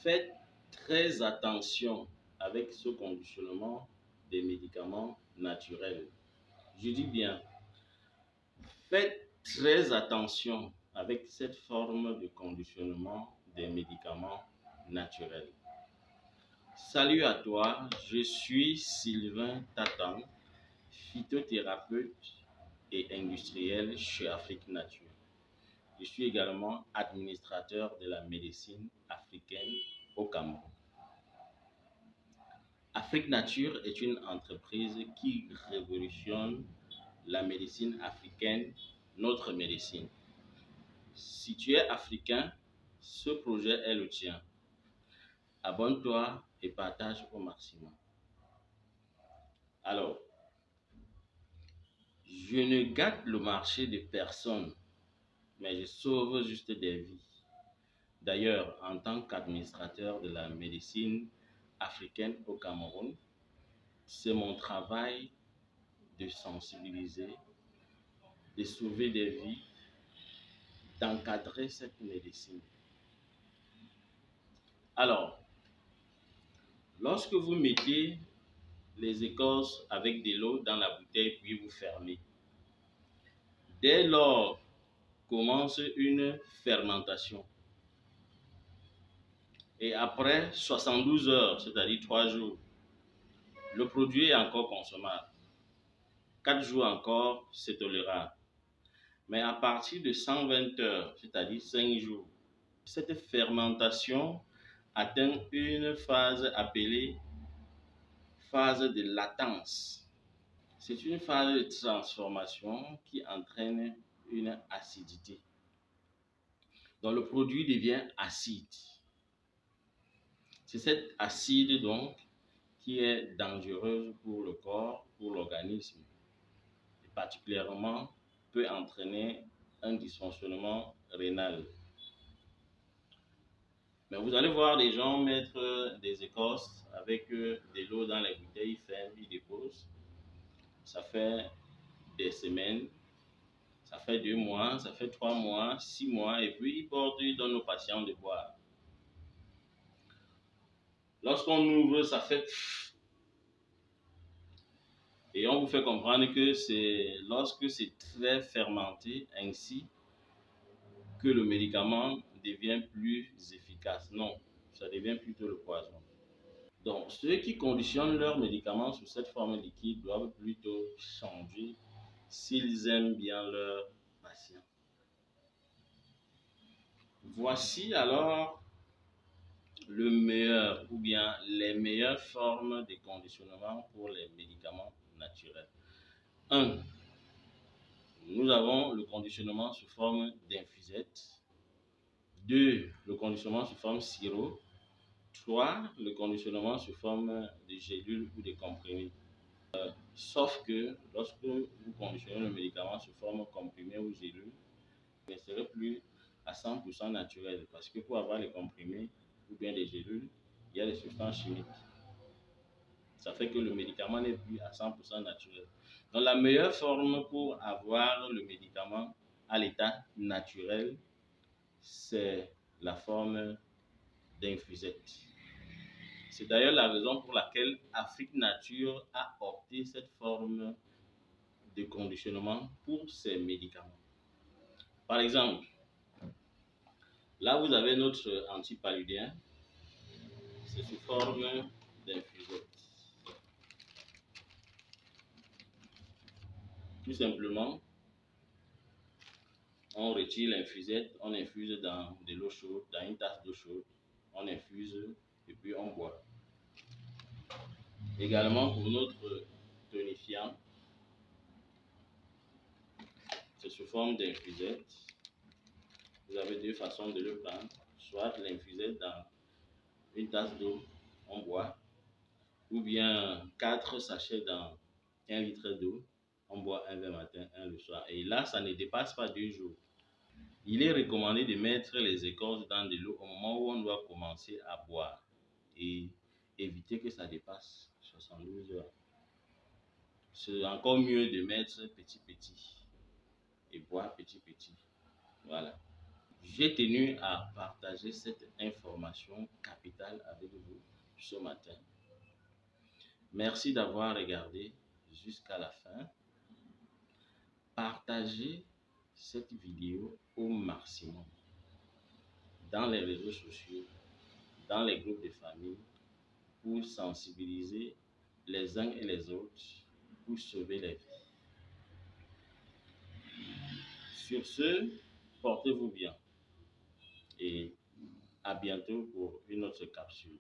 Faites très attention avec ce conditionnement des médicaments naturels. Je dis bien, faites très attention avec cette forme de conditionnement des médicaments naturels. Salut à toi, je suis Sylvain Tatan, phytothérapeute et industriel chez Afrique Nature. Je suis également administrateur de la médecine africaine au Cameroun. Afrique Nature est une entreprise qui révolutionne la médecine africaine, notre médecine. Si tu es africain, ce projet est le tien. Abonne-toi et partage au maximum. Alors, je ne gâte le marché de personne, mais je sauve juste des vies. D'ailleurs, en tant qu'administrateur de la médecine africaine au Cameroun, c'est mon travail de sensibiliser, de sauver des vies, d'encadrer cette médecine. Alors, lorsque vous mettez les écorces avec de l'eau dans la bouteille puis vous fermez, dès lors commence une fermentation. Et après 72 heures, c'est-à-dire 3 jours, le produit est encore consommable. 4 jours encore, c'est tolérable. Mais à partir de 120 heures, c'est-à-dire 5 jours, cette fermentation atteint une phase appelée phase de latence. C'est une phase de transformation qui entraîne une acidité. Donc le produit devient acide. C'est cette acide donc qui est dangereuse pour le corps, pour l'organisme. Et particulièrement peut entraîner un dysfonctionnement rénal. Mais vous allez voir des gens mettre des écorces avec de l'eau dans les bouteilles, ils ferment, ils déposent. Ça fait des semaines, ça fait 2 mois, ça fait 3 mois, 6 mois, et puis ils donnent aux patients de boire. Lorsqu'on ouvre, ça fait et on vous fait comprendre que c'est lorsque c'est très fermenté ainsi que le médicament devient plus efficace. Non, ça devient plutôt le poison. Donc, ceux qui conditionnent leurs médicaments sous cette forme liquide doivent plutôt changer s'ils aiment bien leurs patients. Voici alors le meilleur ou bien les meilleures formes de conditionnement pour les médicaments naturels. 1. Nous avons le conditionnement sous forme d'infusette. 2. Le conditionnement sous forme sirop. 3. Le conditionnement sous forme de gélule ou de comprimé. Sauf que lorsque vous conditionnez le médicament sous forme comprimé ou gélule, il ne serait plus à 100% naturel parce que pour avoir les comprimés ou bien les gélules, il y a des substances chimiques. Ça fait que le médicament n'est plus à 100% naturel. Donc la meilleure forme pour avoir le médicament à l'état naturel, c'est la forme d'infusette. C'est d'ailleurs la raison pour laquelle Afrique Nature a opté cette forme de conditionnement pour ces médicaments. Par exemple, là vous avez notre antipaludien, c'est sous forme d'infusette. Tout simplement, on retire l'infusette, on infuse dans de l'eau chaude, dans une tasse d'eau chaude, on infuse et puis on boit. Également pour notre tonifiant, c'est sous forme d'infusette. Vous avez 2 façons de le prendre, soit l'infusette dans une tasse d'eau, on boit, ou bien 4 sachets dans 1 litre d'eau, on boit un le matin, un le soir. Et là, ça ne dépasse pas 2 jours. Il est recommandé de mettre les écorces dans de l'eau au moment où on doit commencer à boire et éviter que ça dépasse 72 heures. C'est encore mieux de mettre petit et boire petit. Voilà. J'ai tenu à partager cette information capitale avec vous ce matin. Merci d'avoir regardé jusqu'à la fin. Partagez cette vidéo au maximum dans les réseaux sociaux, dans les groupes de famille, pour sensibiliser les uns et les autres, pour sauver les vies. Sur ce, portez-vous bien et à bientôt pour une autre capsule.